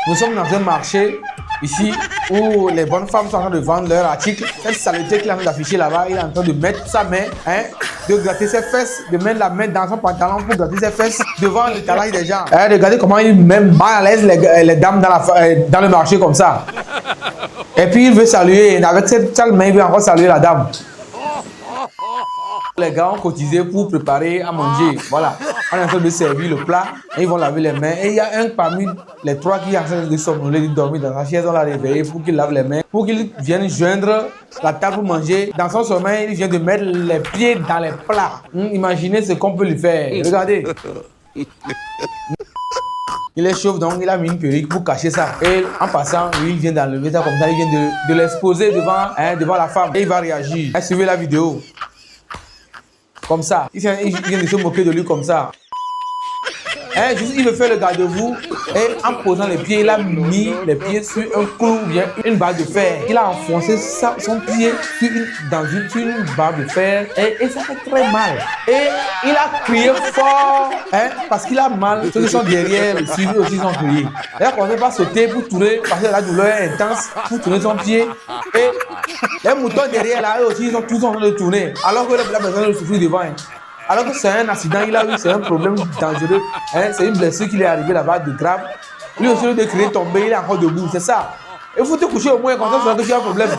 Nous sommes dans un marché ici où les bonnes femmes sont en train de vendre leurs articles. Cette saleté qu'il est en train d'afficher là-bas, il est en train de mettre sa main, de gratter ses fesses, de mettre la main dans son pantalon pour gratter ses fesses devant le talent des gens. Regardez comment il met mal à l'aise les dames dans le marché comme ça. Et puis il veut saluer, avec cette sale main, il veut encore saluer la dame. Les gars ont cotisé pour préparer à manger. Voilà, on est en train de servir le plat et ils vont laver les mains. Et il y a un parmi les trois qui est en train de somnoler, de dormir dans sa chaise. On l'a réveillé pour qu'il lave les mains, pour qu'il vienne joindre la table pour manger. Dans son sommeil, il vient de mettre les pieds dans les plats. Imaginez ce qu'on peut lui faire. Regardez. Il est chauve, donc il a mis une perruque pour cacher ça. Et en passant, il vient d'enlever ça comme ça. Il vient de l'exposer devant la femme. Et il va réagir. Suivez la vidéo. Comme ça. Il vient de se moquer de lui comme ça. Il veut faire le garde-vous et en posant les pieds, il a mis les pieds sur un clou ou bien une barre de fer. Il a enfoncé son pied dans une barre de fer et ça fait très mal. Et il a crié fort parce qu'il a mal. Ceux qui sont derrière le suivi aussi ont crié. Il a commencé par sauter pour tourner parce que la douleur est intense pour tourner son pied. Et les moutons derrière là, eux aussi, ils sont tous en train de tourner. Alors que la personne le souffle devant. Alors que c'est un accident, il a eu, c'est un problème dangereux. C'est une blessure qui lui est arrivée là-bas de grave. Lui aussi, au lieu de crier tomber, il est encore debout. C'est ça. Il faut te coucher au moins quand ça, c'est que tu as un problème.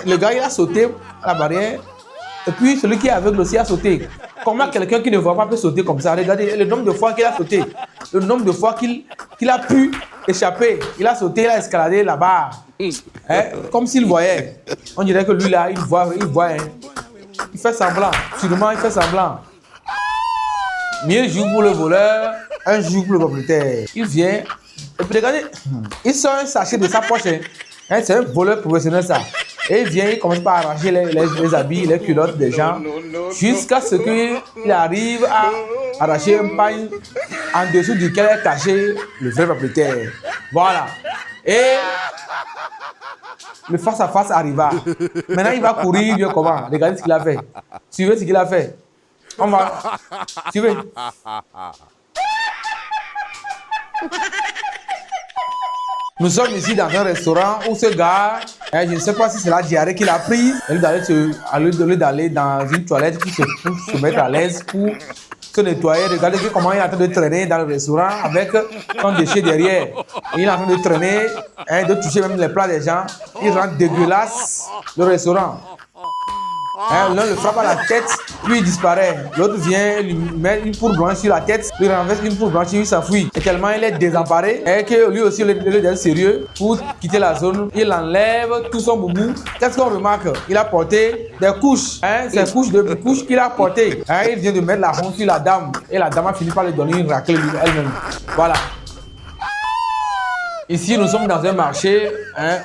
Le gars, il a sauté à la barrière. Et puis, celui qui est aveugle aussi a sauté. Comment quelqu'un qui ne voit pas peut sauter comme ça? Regardez le nombre de fois qu'il a sauté. Le nombre de fois qu'il a pu échapper. Il a sauté, il a escaladé la barre. Comme s'il voyait. On dirait que lui, là, il voit. Il fait semblant, sûrement il fait semblant. Mieux joue pour le voleur, un joue pour le propriétaire. Il vient, et puis regardez, il sort un sachet de sa poche. C'est un voleur professionnel ça. Et il vient, il commence par arracher les habits, les culottes des gens, jusqu'à ce qu'il arrive à arracher un pagne en dessous duquel est caché le vrai propriétaire. Voilà. Et le face-à-face arriva. Maintenant, il va courir, bien comment? Regardez ce qu'il a fait. Suivez ce qu'il a fait. On va. Suivez. Nous sommes ici dans un restaurant où ce gars, je ne sais pas si c'est la diarrhée qu'il a pris, au lieu d'aller dans une toilette pour se mettre à l'aise, pour se nettoyer. Regardez comment il est en train de traîner dans le restaurant avec son déchet derrière. Il est en train de traîner, de toucher même les plats des gens. Il rend dégueulasse le restaurant. L'un le frappe à la tête, puis il disparaît. L'autre vient lui mettre une poudre blanche sur la tête, lui renverse une poudre blanche, il s'enfuit. Et tellement il est désemparé, et que lui aussi, il est sérieux pour quitter la zone. Il enlève tout son boubou. Qu'est-ce qu'on remarque? Il a porté des couches, ces couches qu'il a portées. Il vient de mettre la honte sur la dame, et la dame a fini par lui donner une raclée elle-même. Voilà. Ici, nous sommes dans un marché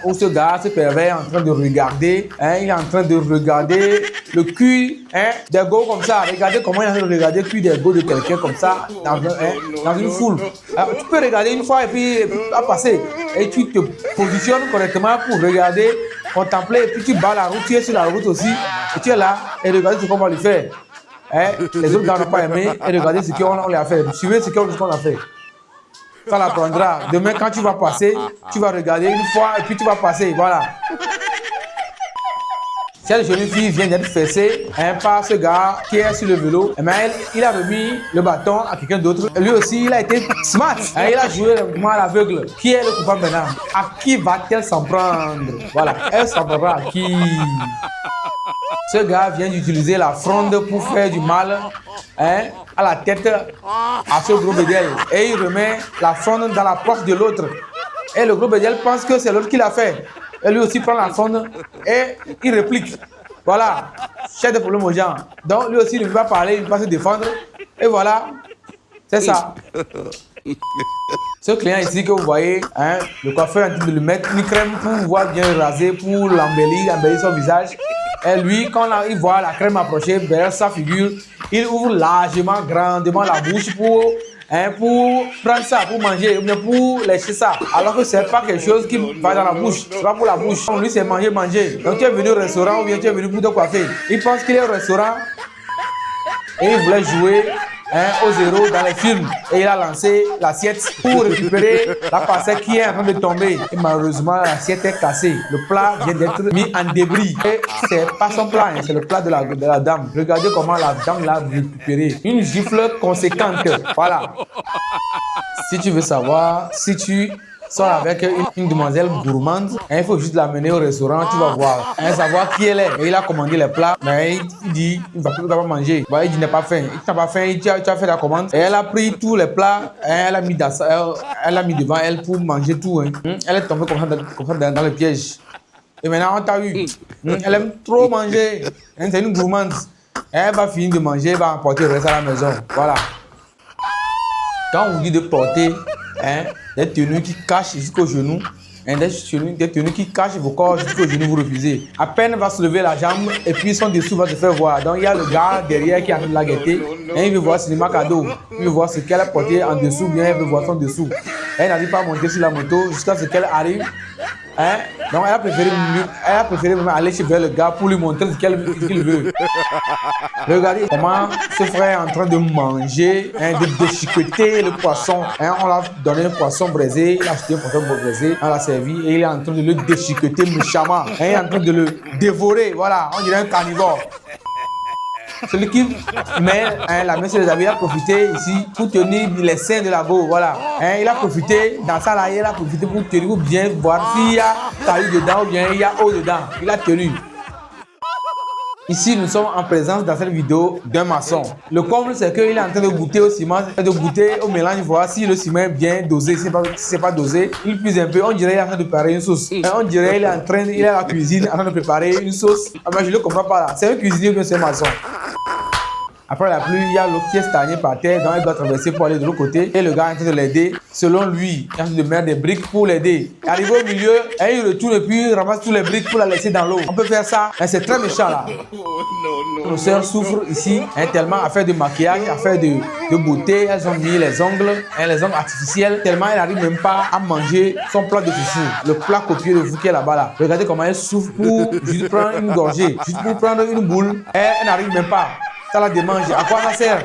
où ce gars, ce pervers, est en train de regarder. Il est en train de regarder le cul des go comme ça. Regardez comment il est en train de regarder le cul des go de quelqu'un comme ça dans une foule. Alors, tu peux regarder une fois et puis passer. Et tu te positionnes correctement pour regarder, contempler. Et puis tu bats la route, tu es sur la route aussi. Et tu es là et regardez ce qu'on va lui faire. Les autres gars n'ont pas aimé et regardez ce qu'on lui a fait. Suivez ce qu'on a fait. Ça l'apprendra. Demain, quand tu vas passer, tu vas regarder une fois et puis tu vas passer. Voilà. Cette jeune fille vient d'être fessée par ce gars qui est sur le vélo. Mais il a remis le bâton à quelqu'un d'autre. Lui aussi, il a été smart. Il a joué à l'aveugle. Qui est le coupable maintenant? À qui va-t-elle s'en prendre? Voilà. Elle s'en prendra à qui? Ce gars vient d'utiliser la fronde pour faire du mal à la tête à ce gros bédel. Et il remet la fronde dans la poche de l'autre. Et le gros bédel pense que c'est l'autre qui l'a fait. Et lui aussi prend la fronde et il réplique. Voilà, cherche des problèmes aux gens. Donc lui aussi il ne veut pas parler, il ne veut pas se défendre. Et voilà, c'est ça. Ce client ici que vous voyez, le coiffeur est en train de lui mettre une crème pour pouvoir bien raser, pour l'embellir son visage. Et lui, quand il voit la crème approcher vers sa figure, il ouvre largement, grandement la bouche pour prendre ça, pour manger, ou bien pour lécher ça. Alors que c'est pas quelque chose qui va dans la bouche, c'est pas pour la bouche. Lui, c'est manger, manger. Donc tu es venu au restaurant ou bien tu es venu pour te coiffer. Il pense qu'il est au restaurant et il voulait jouer au zéro dans les films. Et il a lancé l'assiette pour récupérer la parcelle qui est en train de tomber. Et malheureusement, l'assiette est cassée. Le plat vient d'être mis en débris. Et c'est pas son plat, hein, c'est le plat de la dame. Regardez comment la dame l'a récupéré. Une gifle conséquente. Voilà. Si tu veux savoir, si tu sors avec une demoiselle gourmande, il faut juste l'amener au restaurant, tu vas voir. Savoir qui elle est. Et il a commandé les plats, mais il dit il va pas manger. Bah, il dit il n'a pas faim. Il n'a pas faim, tu as fait la commande. Et elle a pris tous les plats, elle a mis devant elle pour manger tout. Hein. Elle est tombée comme ça dans le piège. Et maintenant, on t'a eu. Elle aime trop manger. C'est une gourmande. Elle va finir de manger, elle va emporter le reste à la maison. Voilà. Quand on vous dit de porter des tenues qui cachent jusqu'au genou, des tenues qui cachent vos corps jusqu'au genou, vous refusez. À peine va se lever la jambe et puis son dessous va se faire voir. Donc il y a le gars derrière qui est en train de la guetter et il veut voir ce cinéma cadeau. Il veut voir ce qu'elle a porté en dessous, bien elle veut voir son dessous. Elle n'arrive pas à monter sur la moto jusqu'à ce qu'elle arrive. Donc elle a préféré même aller chez le gars pour lui montrer ce qu'il veut. Regardez comment ce frère est en train de manger, de déchiqueter le poisson. On l'a donné un poisson braisé, il a acheté un poisson braisé, on l'a servi et il est en train de le déchiqueter méchamment. Il est en train de le dévorer, voilà, on dirait un carnivore. Celui qui met la main sur les habits, il a profité ici pour tenir les seins de la go, voilà. Il a profité, dans ça là, il a profité pour tenir, pour bien voir s'il y a taille dedans ou bien il y a eau dedans. Il a tenu. Ici, nous sommes en présence dans cette vidéo d'un maçon. Le comble, c'est qu'il est en train de goûter au ciment, de goûter au mélange, voir si le ciment est bien dosé. Si ce n'est pas dosé, il puise un peu. On dirait qu'il est en train de préparer une sauce. On dirait qu'il est à la cuisine en train de préparer une sauce. Ah ben, je ne le comprends pas là. C'est un cuisinier ou bien c'est un maçon? Après la pluie, il y a l'eau qui est stagnée par terre, donc il doit traverser pour aller de l'autre côté. Et le gars est en train de l'aider. Selon lui, il est en train de mettre des briques pour l'aider. Arrivé au milieu, et il retourne et puis il ramasse tous les briques pour la laisser dans l'eau. On peut faire ça, mais c'est très méchant là. Nos sœurs souffrent ici tellement à faire de maquillage, à faire de beauté. Elles ont mis les ongles artificiels, tellement elle n'arrive même pas à manger son plat de foufou. Le plat copieux de foufou qui est là-bas là. Regardez comment elle souffre pour juste prendre une gorgée, juste pour prendre une boule. Elle n'arrive même pas. Ça la démange. À quoi ça sert?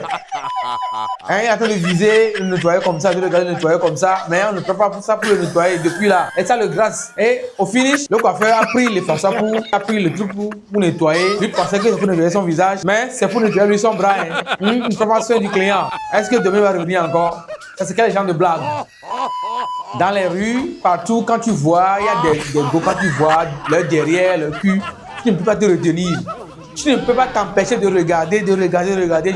Il est en train de viser, le nettoyer comme ça, de regarder le nettoyer comme ça, mais on ne peut pas ça pour le nettoyer depuis là. Et ça le grasse. Et au finish, le coiffeur a pris les façons a pris le truc pour nettoyer. Lui pensait que c'est pour nettoyer son visage, mais c'est pour nettoyer lui son bras. Il ne fait pas soin du client. Est-ce que demain va revenir encore? Ça, c'est quel genre de blague? Dans les rues, partout, quand tu vois, il y a des gros, quand tu vois leur derrière, leur cul, tu ne peux pas te retenir. Tu ne peux pas t'empêcher de regarder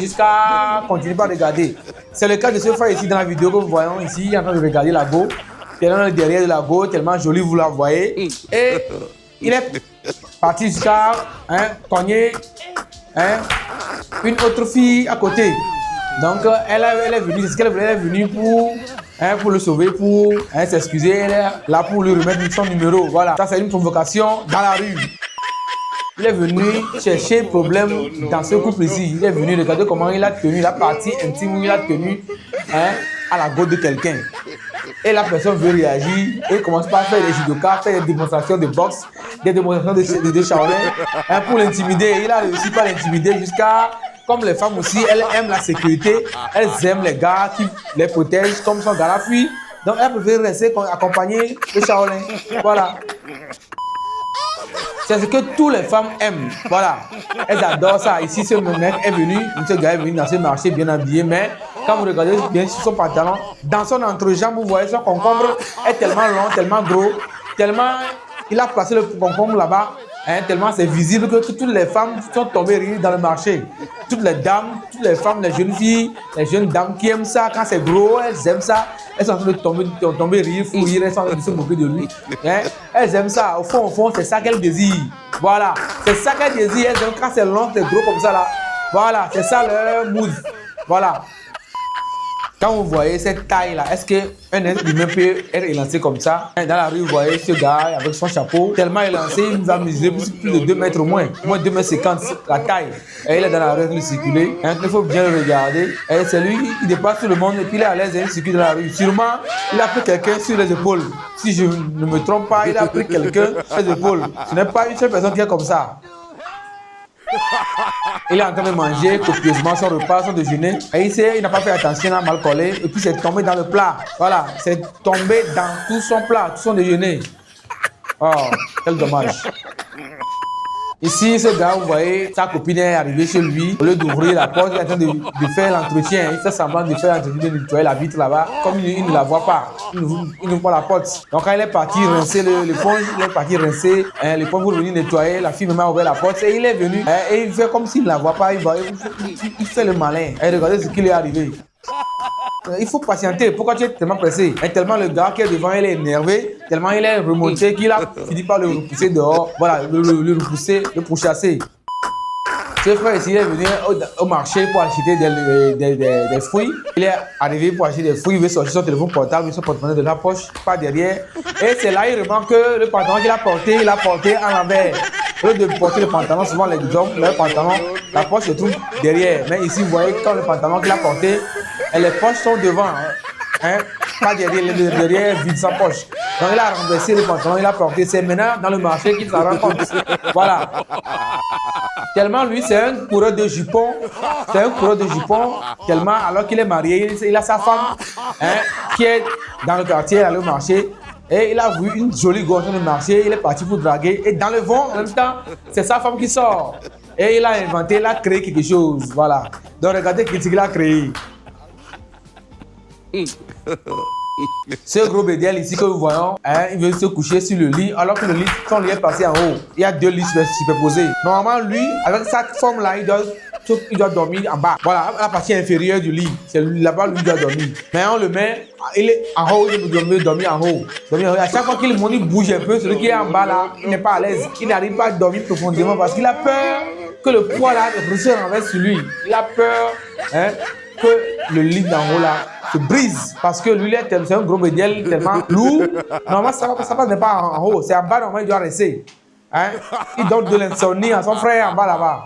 jusqu'à continuer par regarder. C'est le cas de ce frère ici dans la vidéo que vous voyez ici, il est en train de regarder la go. Tellement le derrière de la go, tellement joli, vous la voyez. Et il est parti jusqu'à cogner une autre fille à côté. Donc elle est venue, c'est ce qu'elle voulait, elle est venue pour le sauver, pour s'excuser. Elle est là pour lui remettre son numéro. Voilà, ça c'est une provocation dans la rue. Il est venu chercher problème dans ce couple ici. Il est venu regarder comment il a tenu la partie intime où il a tenu à la go de quelqu'un. Et la personne veut réagir et commence par faire des judokas, faire des démonstrations de boxe, des démonstrations de Shaolin pour l'intimider. Il a réussi par l'intimider jusqu'à, comme les femmes aussi, elles aiment la sécurité, elles aiment les gars qui les protègent comme son gars la fille. Donc elle préfère rester accompagnée de Shaolin. Voilà. C'est ce que toutes les femmes aiment. Voilà. Elles adorent ça. Ici, ce mec est venu, ce gars est venu dans ce marché bien habillé, mais quand vous regardez bien sur son pantalon, dans son entrejambe, vous voyez son concombre est tellement long, tellement gros, tellement il a placé le concombre là-bas, tellement c'est visible que toutes les femmes sont tombées rires dans le marché. Toutes les dames, toutes les femmes, les jeunes filles, les jeunes dames qui aiment ça, quand c'est gros, elles aiment ça. Elles sont en train de tomber rire, fouiller, elles sont en train de se moquer de lui. Elles aiment ça. Au fond, c'est ça qu'elles désirent. Voilà. C'est ça qu'elles désirent. Elles aiment quand c'est long, c'est gros comme ça là. Voilà. C'est ça leur mood. Voilà. Quand vous voyez cette taille-là, est-ce qu'un être humain peut être élancé comme ça? Dans la rue, vous voyez ce gars avec son chapeau, tellement élancé, il va mesurer plus de 2 mètres au moins 2 mètres 50, la taille. Et il est dans la rue avec le circuler. Il faut bien le regarder. Et c'est lui qui dépasse tout le monde et puis il est à l'aise et il circule dans la rue. Sûrement, il a pris quelqu'un sur les épaules. Si je ne me trompe pas, il a pris quelqu'un sur les épaules. Ce n'est pas une seule personne qui est comme ça. Il est en train de manger copieusement son repas, son déjeuner. Et il n'a pas fait attention, il a mal collé. Et puis c'est tombé dans le plat. Voilà, c'est tombé dans tout son plat, tout son déjeuner. Oh, quel dommage. Ici, ce gars, vous voyez, sa copine est arrivée chez lui. Au lieu d'ouvrir la porte, il est en train de faire l'entretien. Il fait semblant de faire l'entretien, de nettoyer la vitre là-bas. Comme il ne la voit pas, il n'ouvre pas la porte. Donc, quand il est parti rincer l'éponge, il est parti rincer l'éponge pour venir nettoyer. La fille m'a ouvert la porte et il est venu. Et il fait comme s'il ne la voit pas. Il fait le malin. Et regardez ce qui lui est arrivé. Il faut patienter. Pourquoi tu es tellement pressé? Et tellement le gars qui est devant, il est énervé, tellement il est remonté qu'il a fini par le repousser dehors. Voilà, le repousser, le pourchasser. Ce frère ici est venu au marché pour acheter des fruits. Il est arrivé pour acheter des fruits, il veut sortir son téléphone portable, son porte-monnaie de la poche, pas derrière. Et c'est là qu'il remarque que le pantalon qu'il a porté, il l'a porté à l'envers. Au lieu de porter le pantalon, souvent les hommes, leur pantalon, la poche se trouve derrière. Mais ici, vous voyez, quand le pantalon qu'il a porté, et les poches sont devant, pas derrière, vide sa poche. Donc il a renversé le pantalon, il a porté. C'est maintenant dans le marché qu'il s'en rend compte. Voilà. Tellement lui, c'est un coureur de jupons. C'est un coureur de jupons. Tellement, alors qu'il est marié, il a sa femme qui est dans le quartier, dans le marché. Et il a vu une jolie gosse dans le marché. Il est parti pour draguer. Et dans le vent, en même temps, c'est sa femme qui sort. Et il a inventé, il a créé quelque chose. Voilà. Donc regardez ce qu'il a créé. Ce gros bédiel ici que nous voyons, il veut se coucher sur le lit alors que son lit est passé en haut. Il y a deux lits superposés. Normalement, lui, avec cette forme-là, il doit dormir en bas. Voilà, la partie inférieure du lit. C'est là-bas lui doit dormir. Mais on le met, il est en haut, il veut dormir en haut. À chaque fois qu'il monte, il bouge un peu. Celui qui est en bas là, il n'est pas à l'aise. Il n'arrive pas à dormir profondément parce qu'il a peur que le poids là se renverse sur lui. Il a peur que le lit d'en haut là se brise parce que lui, c'est un gros bédiel tellement lourd. Normalement, ça passe pas en haut. C'est en bas, normalement, il doit rester. Il donne de l'insomnie à son frère en bas là-bas.